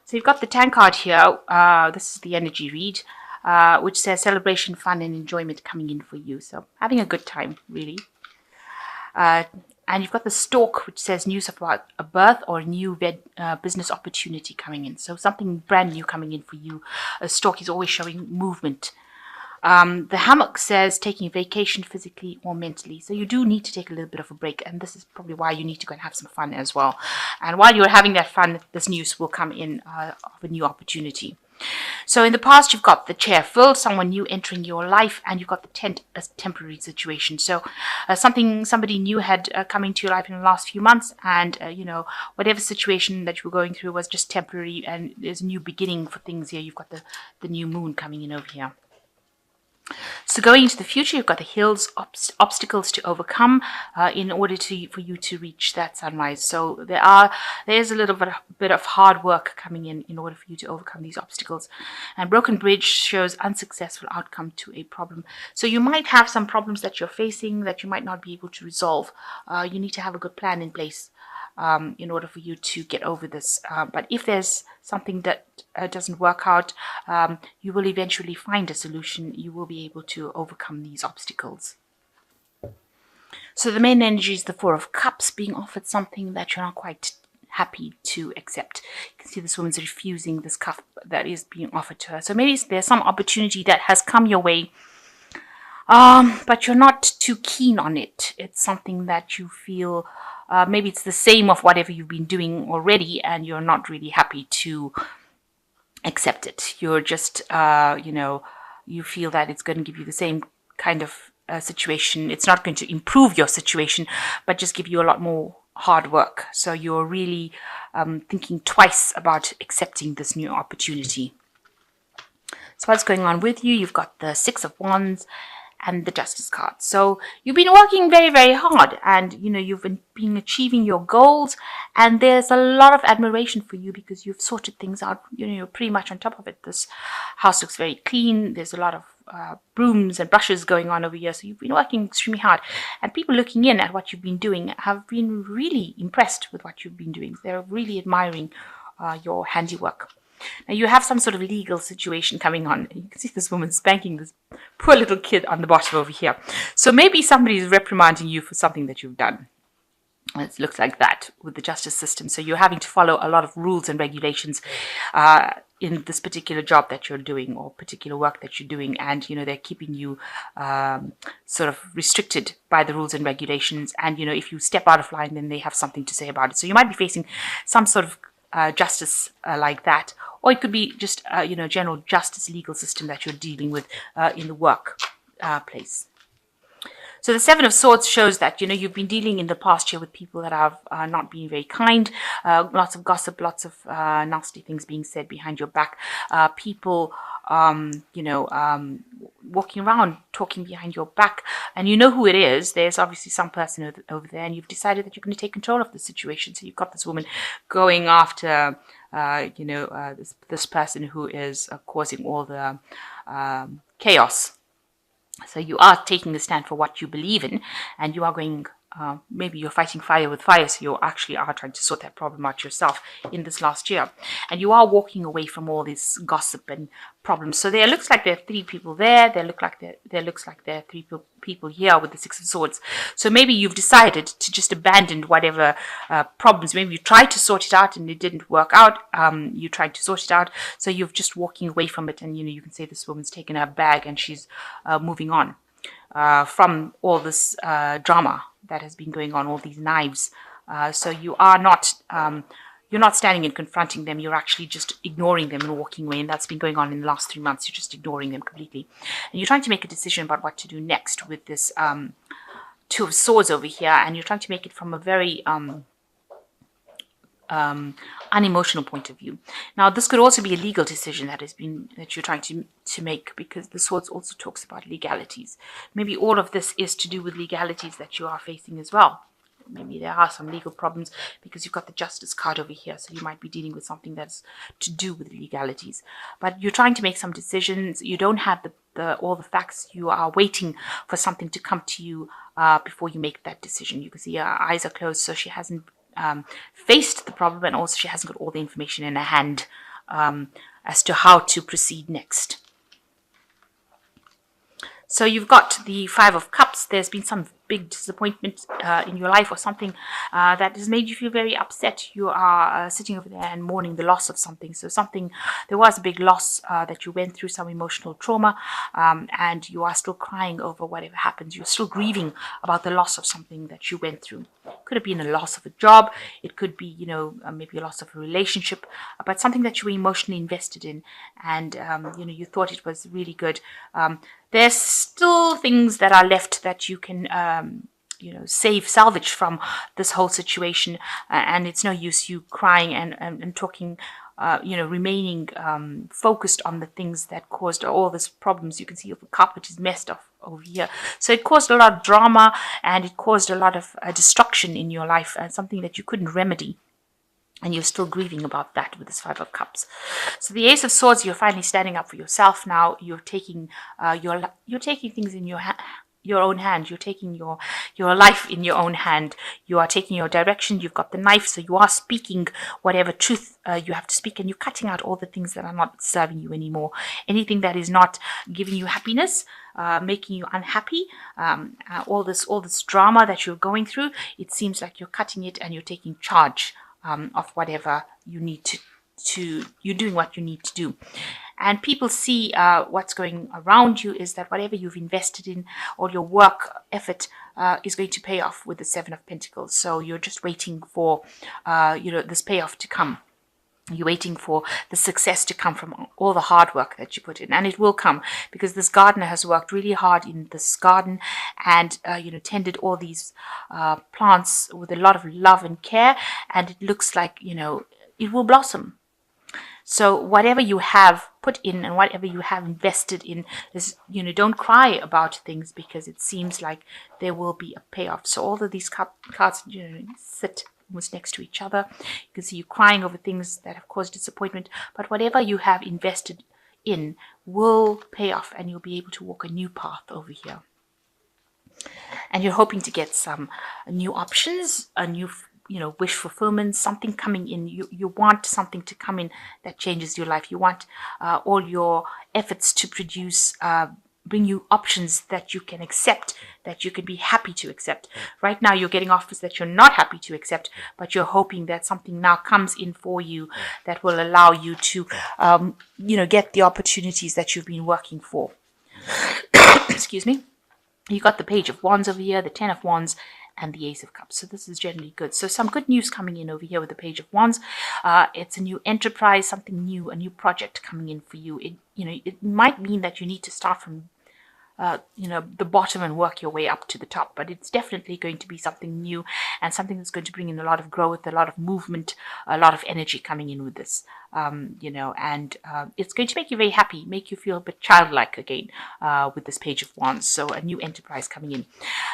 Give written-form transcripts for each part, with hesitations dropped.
So you've got the 10 card here. This is the energy read, which says celebration, fun, and enjoyment coming in for you. So having a good time, really. And you've got the stork, which says news about a birth or a new business opportunity coming in. So something brand new coming in for you. A stork is always showing movement. The hammock says taking a vacation physically or mentally. So you do need to take a little bit of a break. And this is probably why you need to go and have some fun as well. And while you're having that fun, this news will come in of a new opportunity. So in the past, you've got the chair filled, someone new entering your life, and you've got the tent as temporary situation. So somebody new had come into your life in the last few months, and whatever situation that you were going through was just temporary, and there's a new beginning for things here. You've got the new moon coming in over here. So going into the future, you've got the hills, obstacles to overcome in order for you to reach that sunrise. So there's a little bit of hard work coming in order for you to overcome these obstacles. And broken bridge shows unsuccessful outcome to a problem. So you might have some problems that you're facing that you might not be able to resolve. You need to have a good plan in place in order for you to get over this. But if there's something that doesn't work out, you will eventually find a solution. You will be able to overcome these obstacles. So the main energy is the Four of Cups, being offered something that you're not quite happy to accept. You can see this woman's refusing this cup that is being offered to her. So maybe there's some opportunity that has come your way, but you're not too keen on it. It's something that you feel maybe it's the same of whatever you've been doing already, and you're not really happy to accept it. You're just, you feel that it's going to give you the same kind of situation. It's not going to improve your situation, but just give you a lot more hard work. So you're really thinking twice about accepting this new opportunity. So what's going on with you? You've got the Six of Wands and the Justice card. So you've been working very, very hard, and you've been achieving your goals, and there's a lot of admiration for you because you've sorted things out. You're pretty much on top of it. This house looks very clean. There's a lot of brooms and brushes going on over here. So you've been working extremely hard, and people looking in at what you've been doing have been really impressed with what you've been doing. They're really admiring your handiwork. Now you have some sort of legal situation coming on. You can see this woman spanking this poor little kid on the bottom over here. So maybe somebody is reprimanding you for something that you've done. It looks like that with the justice system. So you're having to follow a lot of rules and regulations in this particular job that you're doing or particular work that you're doing. And, they're keeping you sort of restricted by the rules and regulations. And, if you step out of line, then they have something to say about it. So you might be facing some sort of justice like that, or it could be just general justice legal system that you're dealing with in the work place. So the Seven of Swords shows that you've been dealing in the past year with people that have not been very kind, lots of gossip, lots of nasty things being said behind your back, people walking around talking behind your back, and you know who it is. There's obviously some person over there, and you've decided that you're going to take control of the situation. So you've got this woman going after this person who is causing all the chaos. So you are taking a stand for what you believe in, and you are going, maybe you're fighting fire with fire, so you actually are trying to sort that problem out yourself in this last year. And you are walking away from all this gossip and problems. So there looks like there are three people there. There looks like there are three people here with the Six of Swords. So maybe you've decided to just abandon whatever problems. Maybe you tried to sort it out and it didn't work out. You tried to sort it out, so you're just walking away from it. And you can say this woman's taken her bag and she's moving on from all this drama that has been going on, all these knives. So you are not you're not standing and confronting them. You're actually just ignoring them and walking away. And that's been going on in the last 3 months. You're just ignoring them completely. And you're trying to make a decision about what to do next with this Two of Swords over here. And you're trying to make it from a very unemotional point of view. Now, this could also be a legal decision that you're trying to make, because the Swords also talks about legalities. Maybe all of this is to do with legalities that you are facing as well. Maybe there are some legal problems because you've got the Justice card over here. So you might be dealing with something that's to do with legalities. But you're trying to make some decisions. You don't have all the facts. You are waiting for something to come to you before you make that decision. You can see her eyes are closed, so she hasn't faced the problem, and also she hasn't got all the information in her hand as to how to proceed next. So you've got the Five of Cups. There's been some big disappointment in your life, or something that has made you feel very upset. You are sitting over there and mourning the loss of something. So there was a big loss that you went through, some emotional trauma, and you are still crying over whatever happened. You're still grieving about the loss of something that you went through. It could have been a loss of a job. It could be, maybe a loss of a relationship, but something that you were emotionally invested in, and you thought it was really good. There's still things that are left that you can, salvage from this whole situation. And it's no use you crying and talking, remaining focused on the things that caused all these problems. You can see the carpet is messed up over here. So it caused a lot of drama, and it caused a lot of destruction in your life, and something that you couldn't remedy. And you're still grieving about that with this Five of Cups. So the Ace of Swords, you're finally standing up for yourself now. You're taking you're taking things in your own hand. You're taking your life in your own hand. You are taking your direction. You've got the knife, so you are speaking whatever truth you have to speak, and you're cutting out all the things that are not serving you anymore. Anything that is not giving you happiness, making you unhappy, all this drama that you're going through, it seems like you're cutting it and you're taking charge of whatever you need to you're doing what you need to do. And people see what's going around you is that whatever you've invested in, all your work effort is going to pay off with the Seven of Pentacles. So you're just waiting for this payoff to come. You're waiting for the success to come from all the hard work that you put in, and it will come, because this gardener has worked really hard in this garden and tended all these plants with a lot of love and care, and it looks like it will blossom. So whatever you have put in and whatever you have invested in is, don't cry about things, because it seems like there will be a payoff. So all of these cards sit almost next to each other. You can see you crying over things that have caused disappointment, but whatever you have invested in will pay off, and you'll be able to walk a new path over here. And you're hoping to get some new options, a new wish fulfillment, something coming in. You want something to come in that changes your life. You want all your efforts to produce bring you options that you can accept, that you can be happy to accept. Right now, you're getting offers that you're not happy to accept, but you're hoping that something now comes in for you that will allow you to, get the opportunities that you've been working for. Excuse me. You got the Page of Wands over here, the Ten of Wands, and the Ace of Cups. So this is generally good. So some good news coming in over here with the Page of Wands. It's a new enterprise, something new, a new project coming in for you. It might mean that you need to start from the bottom and work your way up to the top, but it's definitely going to be something new and something that's going to bring in a lot of growth, a lot of movement, a lot of energy coming in with this, and it's going to make you very happy, make you feel a bit childlike again with this Page of Wands. So a new enterprise coming in,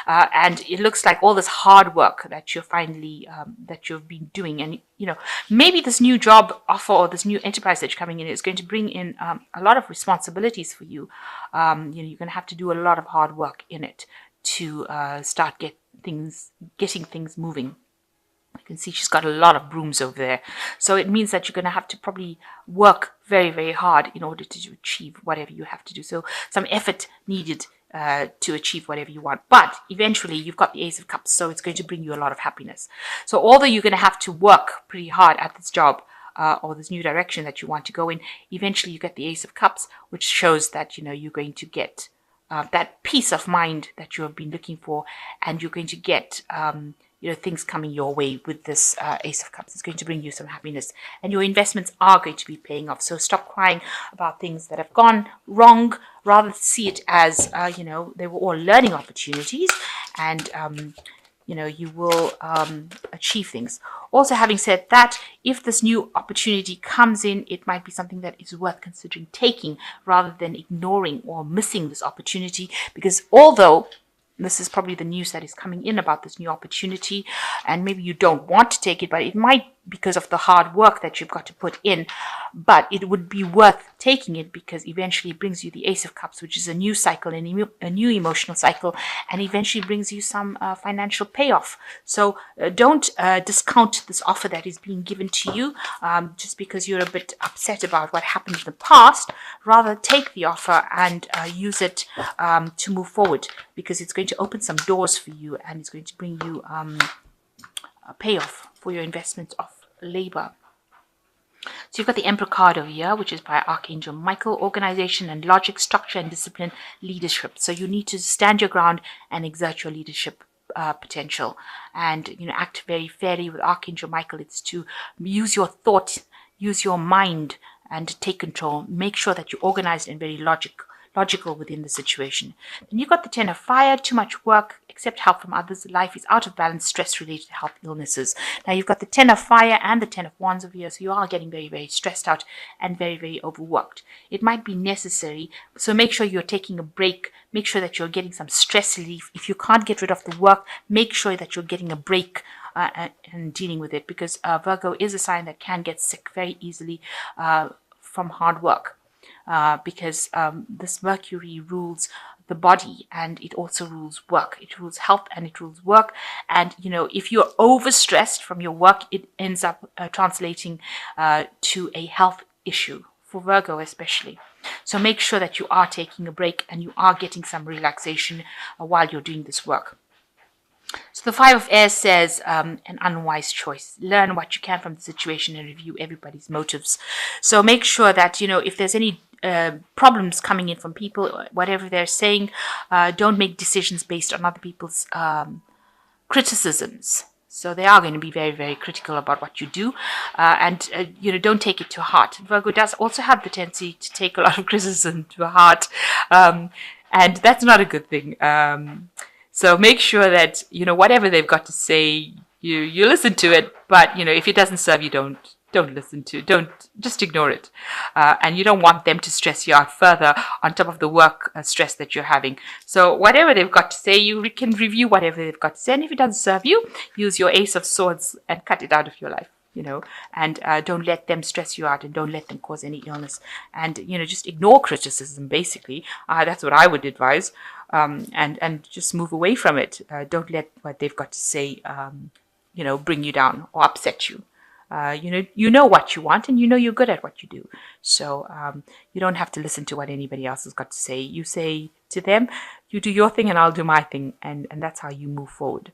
and it looks like all this hard work that you're finally that you've been doing, and maybe this new job offer or this new enterprise that's coming in is going to bring in a lot of responsibilities for you. You're going to have to do a lot of hard work in it to start getting things moving. You can see she's got a lot of brooms over there. So it means that you're going to have to probably work very, very hard in order to achieve whatever you have to do. So some effort needed to achieve whatever you want. But eventually you've got the Ace of Cups, so it's going to bring you a lot of happiness. So although you're going to have to work pretty hard at this job or this new direction that you want to go in, eventually you get the Ace of Cups, which shows that you're going to get that peace of mind that you have been looking for, and you're going to get things coming your way with this Ace of Cups. It's going to bring you some happiness, and your investments are going to be paying off. So stop crying about things that have gone wrong. Rather see it as they were all learning opportunities, and you will achieve things. Also, having said that, if this new opportunity comes in, it might be something that is worth considering taking rather than ignoring or missing this opportunity, because although this is probably the news that is coming in about this new opportunity, and maybe you don't want to take it, but it might because of the hard work that you've got to put in, but it would be worth taking it because eventually it brings you the Ace of Cups, which is a new cycle, a new emotional cycle, and eventually brings you some financial payoff. So don't discount this offer that is being given to you just because you're a bit upset about what happened in the past. Rather, take the offer and use it to move forward, because it's going to open some doors for you and it's going to bring you a payoff for your investment of labor. So you've got the Emperor card over here, which is by Archangel Michael: organization and logic, structure and discipline, leadership. So you need to stand your ground and exert your leadership potential, and act very fairly. With Archangel Michael, it's to use your thought, use your mind, and take control. Make sure that you're organized and very logical within the situation. Then you've got the Ten of Fire: too much work, accept help from others. Life is out of balance, stress-related health illnesses. Now you've got the Ten of Fire and the Ten of Wands over here, so you are getting very, very stressed out and very, very overworked. It might be necessary, so make sure you're taking a break. Make sure that you're getting some stress relief. If you can't get rid of the work, make sure that you're getting a break and dealing with it, because Virgo is a sign that can get sick very easily from hard work. Because this Mercury rules the body and it also rules work. It rules health and it rules work. And, if you're overstressed from your work, it ends up translating to a health issue, for Virgo especially. So make sure that you are taking a break and you are getting some relaxation while you're doing this work. So the Five of Air says an unwise choice. Learn what you can from the situation and review everybody's motives. So make sure that, if there's any problems coming in from people, whatever they're saying, don't make decisions based on other people's criticisms. So they are going to be very, very critical about what you do, and don't take it to heart. Virgo does also have the tendency to take a lot of criticism to heart, and that's not a good thing. So make sure that, whatever they've got to say, you listen to it. But, if it doesn't serve you, don't listen to it. Just ignore it. And you don't want them to stress you out further on top of the work stress that you're having. So whatever they've got to say, you can review whatever they've got to say. And if it doesn't serve you, use your Ace of Swords and cut it out of your life. And don't let them stress you out and don't let them cause any illness. And, just ignore criticism, basically. That's what I would advise. And just move away from it. Don't let what they've got to say, bring you down or upset you. You know what you want and you're good at what you do. So you don't have to listen to what anybody else has got to say. You say to them, you do your thing and I'll do my thing. And that's how you move forward.